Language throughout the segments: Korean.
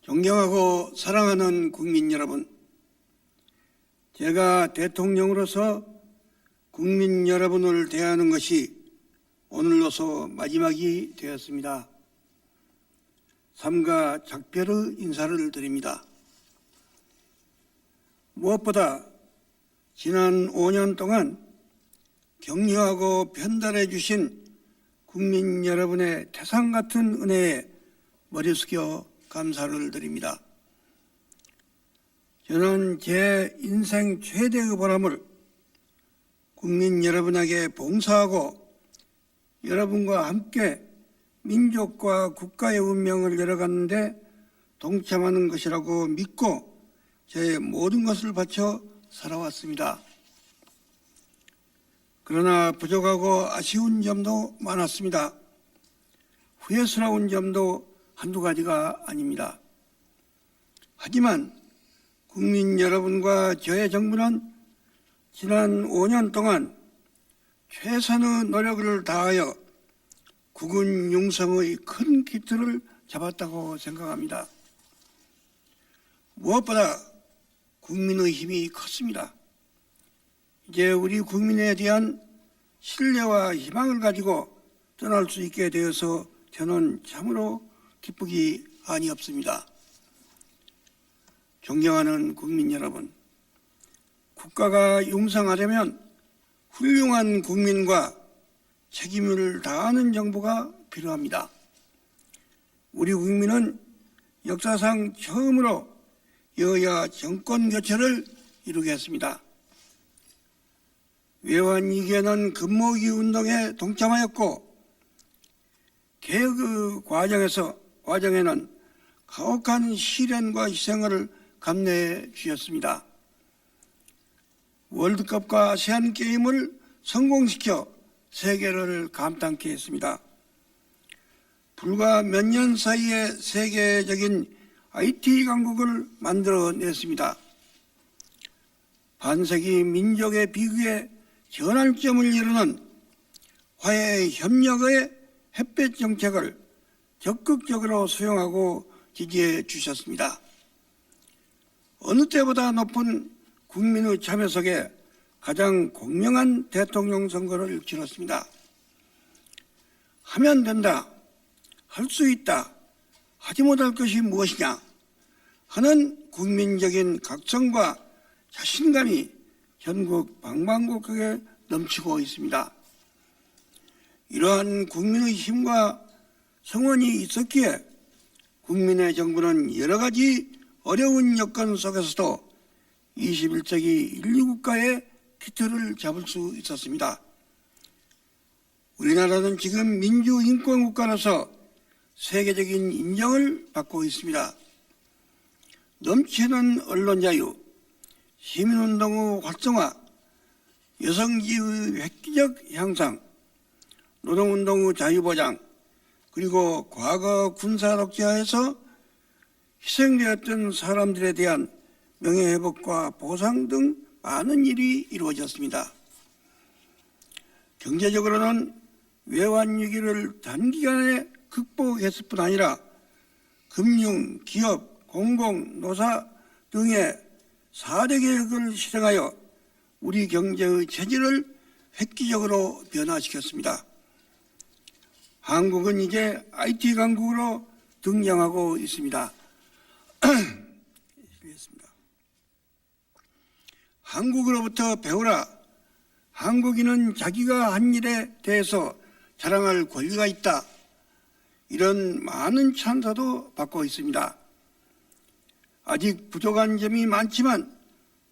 존경하고 사랑하는 국민 여러분, 제가 대통령으로서 국민 여러분을 대하는 것이 오늘로서 마지막이 되었습니다. 삼가 작별의 인사를 드립니다. 무엇보다 지난 5년 동안 격려하고 편달해 주신 국민 여러분의 태산 같은 은혜에 머리 숙여 감사를 드립니다. 저는 제 인생 최대의 보람을 국민 여러분에게 봉사하고 여러분과 함께 민족과 국가의 운명을 열어가는데 동참하는 것이라고 믿고 제 모든 것을 바쳐 살아왔습니다. 그러나 부족하고 아쉬운 점도 많았습니다. 후회스러운 점도 한두 가지가 아닙니다. 하지만 국민 여러분과 저의 정부는 지난 5년 동안 최선의 노력을 다하여 국군 융성의 큰 기틀을 잡았다고 생각합니다. 무엇보다 국민의 힘이 컸습니다. 이제 우리 국민에 대한 신뢰와 희망을 가지고 떠날 수 있게 되어서 저는 참으로 기쁘기 아니없습니다. 존경하는 국민 여러분, 국가가 융성하려면 훌륭한 국민과 책임을 다하는 정부가 필요합니다. 우리 국민은 역사상 처음으로 여야 정권 교체를 이루겠습니다. 외환위기에는 금모으기 운동에 동참하였고 개혁의 과정에는 가혹한 시련과 희생을 감내해 주셨습니다. 월드컵과 아시안게임을 성공시켜 세계를 감탄케 했습니다. 불과 몇 년 사이에 세계적인 IT 강국을 만들어냈습니다. 반세기 민족의 비극에 전환점을 이루는 화해 협력의 햇볕 정책을 적극적으로 수용하고 지지해 주셨습니다. 어느 때보다 높은 국민의 참여 속에 가장 공명한 대통령 선거를 치렀습니다. 하면 된다, 할 수 있다, 하지 못할 것이 무엇이냐 하는 국민적인 각성과 자신감이 전국 방방곡곡에 넘치고 있습니다. 이러한 국민의 힘과 성원이 있었기에 국민의 정부는 여러 가지 어려운 여건 속에서도 21세기 인류국가의 기틀을 잡을 수 있었습니다. 우리나라는 지금 민주인권국가로서 세계적인 인정을 받고 있습니다. 넘치는 언론 자유, 시민운동의 활성화, 여성지의 획기적 향상, 노동운동의 자유보장, 그리고 과거 군사 독재하에서 희생되었던 사람들에 대한 명예회복과 보상 등 많은 일이 이루어졌습니다. 경제적으로는 외환위기를 단기간에 극복했을 뿐 아니라 금융, 기업, 공공, 노사 등의 4대 개혁을 실행하여 우리 경제의 체질을 획기적으로 변화시켰습니다. 한국은 이제 IT 강국으로 등장하고 있습니다. 한국으로부터 배우라. 한국인은 자기가 한 일에 대해서 자랑할 권리가 있다. 이런 많은 찬사도 받고 있습니다. 아직 부족한 점이 많지만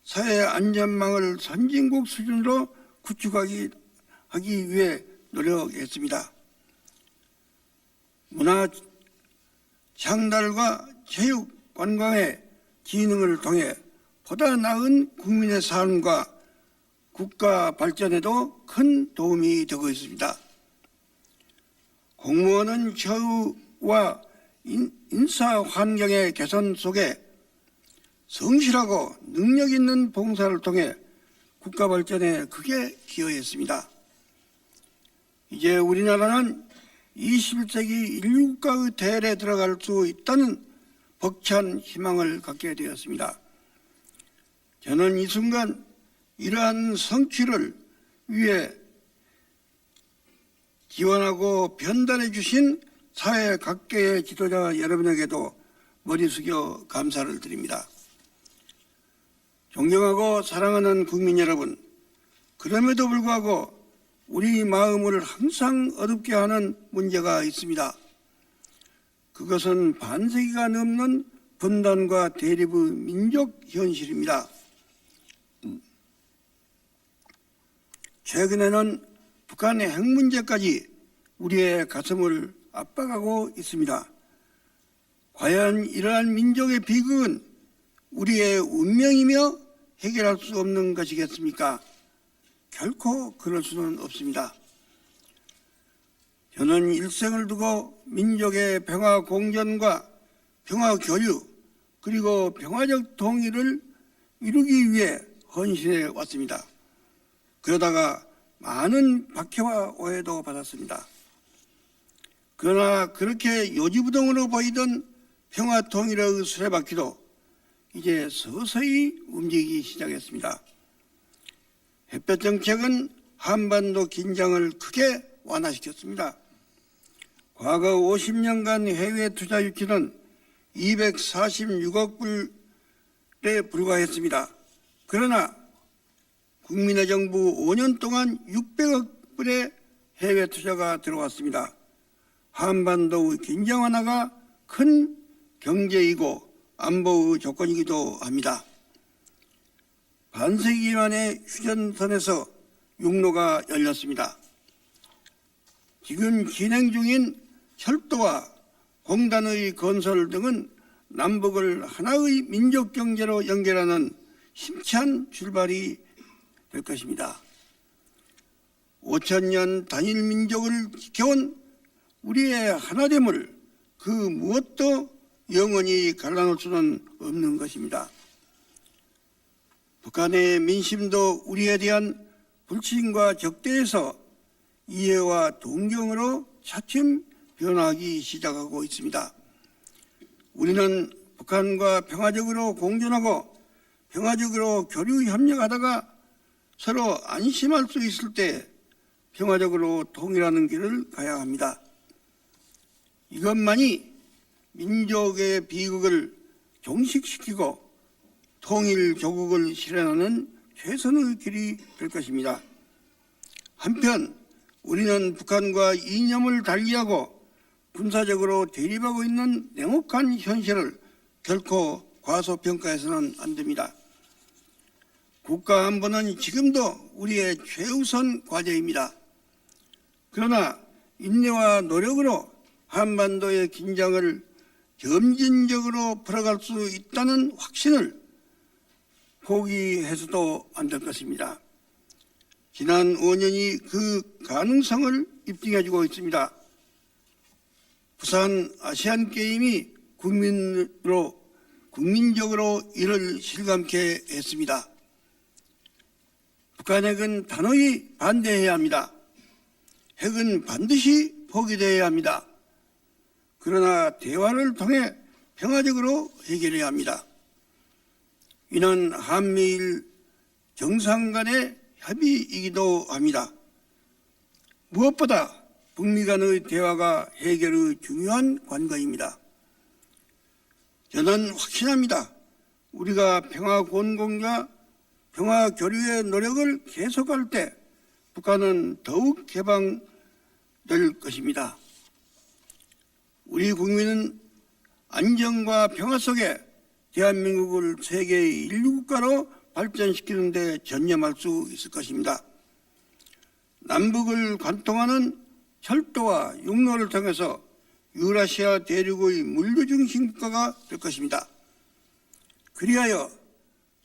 사회 안전망을 선진국 수준으로 구축하기 위해 노력했습니다. 문화 창달과 체육, 관광의 기능을 통해 보다 나은 국민의 삶과 국가 발전에도 큰 도움이 되고 있습니다. 공무원은 처우와 인사 환경의 개선 속에 성실하고 능력 있는 봉사를 통해 국가 발전에 크게 기여했습니다. 이제 우리나라는 21세기 인류국가의 대열에 들어갈 수 있다는 벅찬 희망을 갖게 되었습니다. 저는 이 순간 이러한 성취를 위해 지원하고 변단해 주신 사회 각계의 지도자 여러분에게도 머리 숙여 감사를 드립니다. 존경하고 사랑하는 국민 여러분, 그럼에도 불구하고 우리 마음을 항상 어둡게 하는 문제가 있습니다. 그것은 반세기가 넘는 분단과 대립의 민족 현실입니다. 최근에는 북한의 핵 문제까지 우리의 가슴을 압박하고 있습니다. 과연 이러한 민족의 비극은 우리의 운명이며 해결할 수 없는 것이겠습니까? 결코 그럴 수는 없습니다. 저는 일생을 두고 민족의 평화 공존과 평화 교류 그리고 평화적 통일을 이루기 위해 헌신해 왔습니다. 그러다가 많은 박해와 오해도 받았습니다. 그러나 그렇게 요지부동으로 보이던 평화 통일의 수레바퀴도 이제 서서히 움직이기 시작했습니다. 햇볕 정책은 한반도 긴장을 크게 완화시켰습니다. 과거 50년간 해외 투자 유치는 246억 불에 불과했습니다. 그러나 국민의 정부 5년 동안 600억 불의 해외 투자가 들어왔습니다. 한반도의 긴장 완화가 큰 경제이고 안보의 조건이기도 합니다. 반세기 만에 휴전선에서 육로가 열렸습니다. 지금 진행 중인 철도와 공단의 건설 등은 남북을 하나의 민족 경제로 연결하는 힘찬 출발이 될 것입니다. 5,000년 단일 민족을 지켜온 우리의 하나됨을 그 무엇도 영원히 갈라놓을 수는 없는 것입니다. 북한의 민심도 우리에 대한 불신과 적대에서 이해와 동경으로 차츰 변화하기 시작하고 있습니다. 우리는 북한과 평화적으로 공존하고 평화적으로 교류 협력하다가 서로 안심할 수 있을 때 평화적으로 통일하는 길을 가야 합니다. 이것만이 민족의 비극을 종식시키고 통일 조국을 실현하는 최선의 길이 될 것입니다. 한편 우리는 북한과 이념을 달리하고 군사적으로 대립하고 있는 냉혹한 현실을 결코 과소평가해서는 안 됩니다. 국가 안보는 지금도 우리의 최우선 과제입니다. 그러나 인내와 노력으로 한반도의 긴장을 점진적으로 풀어갈 수 있다는 확신을 포기해서도 안 될 것입니다. 지난 5년이 그 가능성을 입증해주고 있습니다. 부산 아시안게임이 국민적으로 이를 실감케 했습니다. 북한 핵은 단호히 반대해야 합니다. 핵은 반드시 포기되어야 합니다. 그러나 대화를 통해 평화적으로 해결해야 합니다. 이는 한미일 정상 간의 협의이기도 합니다. 무엇보다 북미 간의 대화가 해결의 중요한 관건입니다. 저는 확신합니다. 우리가 평화 공존과 평화 교류의 노력을 계속할 때 북한은 더욱 개방될 것입니다. 우리 국민은 안정과 평화 속에 대한민국을 세계의 인류국가로 발전시키는 데 전념할 수 있을 것입니다. 남북을 관통하는 철도와 육로를 통해서 유라시아 대륙의 물류 중심 국가가 될 것입니다. 그리하여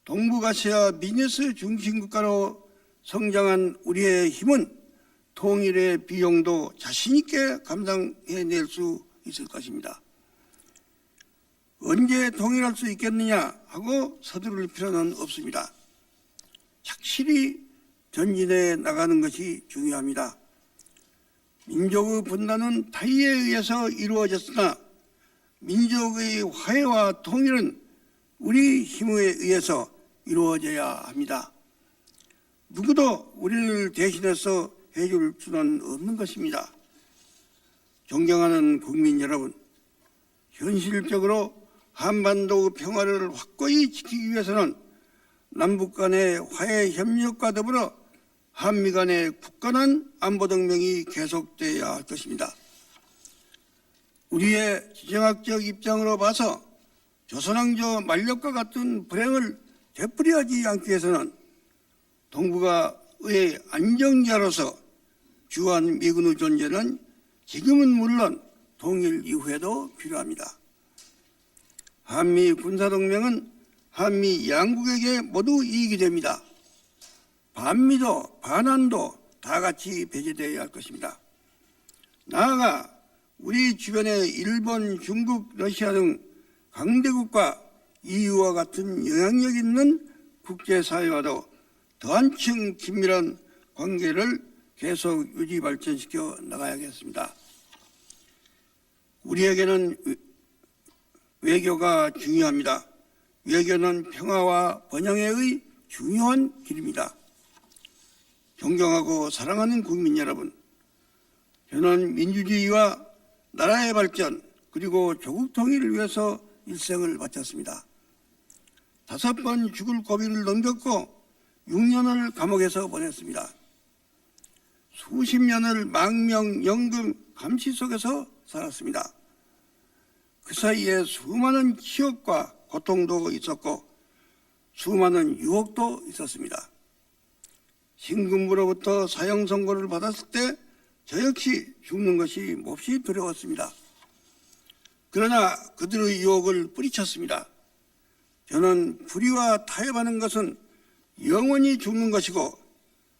동북아시아 비즈니스 중심 국가로 성장한 우리의 힘은 통일의 비용도 자신 있게 감당해낼 수 있을 것입니다. 언제 통일할 수 있겠느냐 하고 서두를 필요는 없습니다. 착실히 전진해 나가는 것이 중요합니다. 민족의 분단은 타의에 의해서 이루어졌으나 민족의 화해와 통일은 우리 힘에 의해서 이루어져야 합니다. 누구도 우리를 대신해서 해줄 수는 없는 것입니다. 존경하는 국민 여러분, 현실적으로 한반도 평화를 확고히 지키기 위해서는 남북 간의 화해 협력과 더불어 한미 간의 굳건한 안보동맹이 계속돼야 할 것입니다. 우리의 지정학적 입장으로 봐서 조선왕조 만력과 같은 불행을 되풀이하지 않기 위해서는 동북아의 안정자로서 주한 미군의 존재는 지금은 물론 통일 이후에도 필요합니다. 한미 군사동맹은 한미 양국에게 모두 이익이 됩니다. 반미도 반한도 다 같이 배제되어야 할 것입니다. 나아가 우리 주변의 일본, 중국, 러시아 등 강대국과 EU와 같은 영향력 있는 국제사회와도 더 한층 긴밀한 관계를 계속 유지 발전시켜 나가야겠습니다. 우리에게는 외교가 중요합니다. 외교는 평화와 번영의 중요한 길입니다. 존경하고 사랑하는 국민 여러분, 저는 민주주의와 나라의 발전 그리고 조국 통일을 위해서 일생을 바쳤습니다. 5번 죽을 고비를 넘겼고 6년을 감옥에서 보냈습니다. 수십 년을 망명, 연금, 감시 속에서 살았습니다. 그 사이에 수많은 취업과 고통도 있었고 수많은 유혹도 있었습니다. 신군부로부터 사형 선고를 받았을 때 저 역시 죽는 것이 몹시 두려웠습니다. 그러나 그들의 유혹을 뿌리쳤습니다. 저는 불의와 타협하는 것은 영원히 죽는 것이고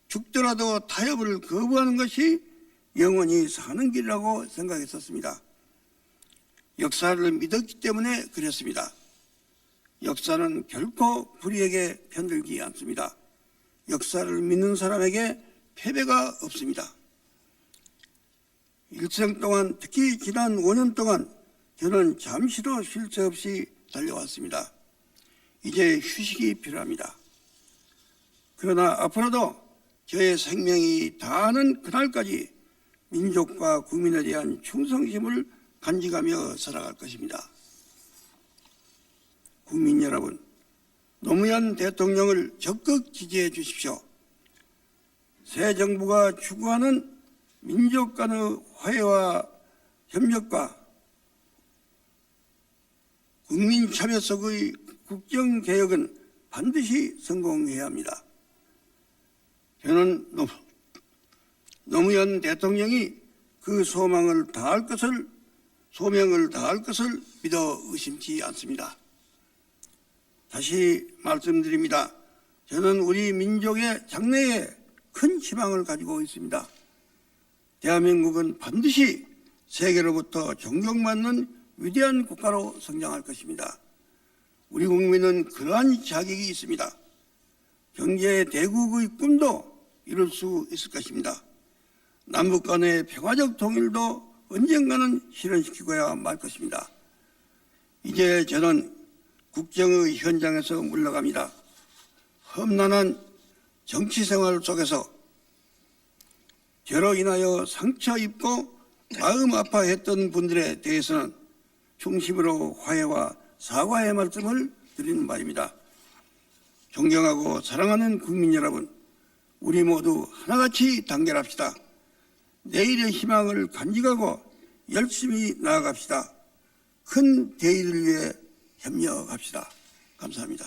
죽더라도 타협을 거부하는 것이 영원히 사는 길이라고 생각했었습니다. 역사를 믿었기 때문에 그랬습니다. 역사는 결코 불의에게 편들지 않습니다. 역사를 믿는 사람에게 패배가 없습니다. 일생 동안, 특히 지난 5년 동안 저는 잠시도 쉴 새 없이 달려왔습니다. 이제 휴식이 필요합니다. 그러나 앞으로도 저의 생명이 다하는 그날까지 민족과 국민에 대한 충성심을 간직하며 살아갈 것입니다. 국민 여러분, 노무현 대통령을 적극 지지해 주십시오. 새 정부가 추구하는 민족 간의 화해와 협력과 국민 참여 속의 국정개혁은 반드시 성공해야 합니다. 저는 노무현 대통령이 그 소명을 다할 것을 믿어 의심치 않습니다. 다시 말씀드립니다. 저는 우리 민족의 장래에 큰 희망을 가지고 있습니다. 대한민국은 반드시 세계로부터 존경받는 위대한 국가로 성장할 것입니다. 우리 국민은 그러한 자격이 있습니다. 경제 대국의 꿈도 이룰 수 있을 것입니다. 남북 간의 평화적 통일도 언젠가는 실현시키고야 말 것입니다. 이제 저는 국정의 현장에서 물러갑니다. 험난한 정치생활 속에서 저로 인하여 상처 입고 마음 아파했던 분들에 대해서는 중심으로 화해와 사과의 말씀을 드리는 바입니다. 존경하고 사랑하는 국민 여러분, 우리 모두 하나같이 단결합시다. 내일의 희망을 간직하고 열심히 나아갑시다. 큰 대의를 위해 협력합시다. 감사합니다.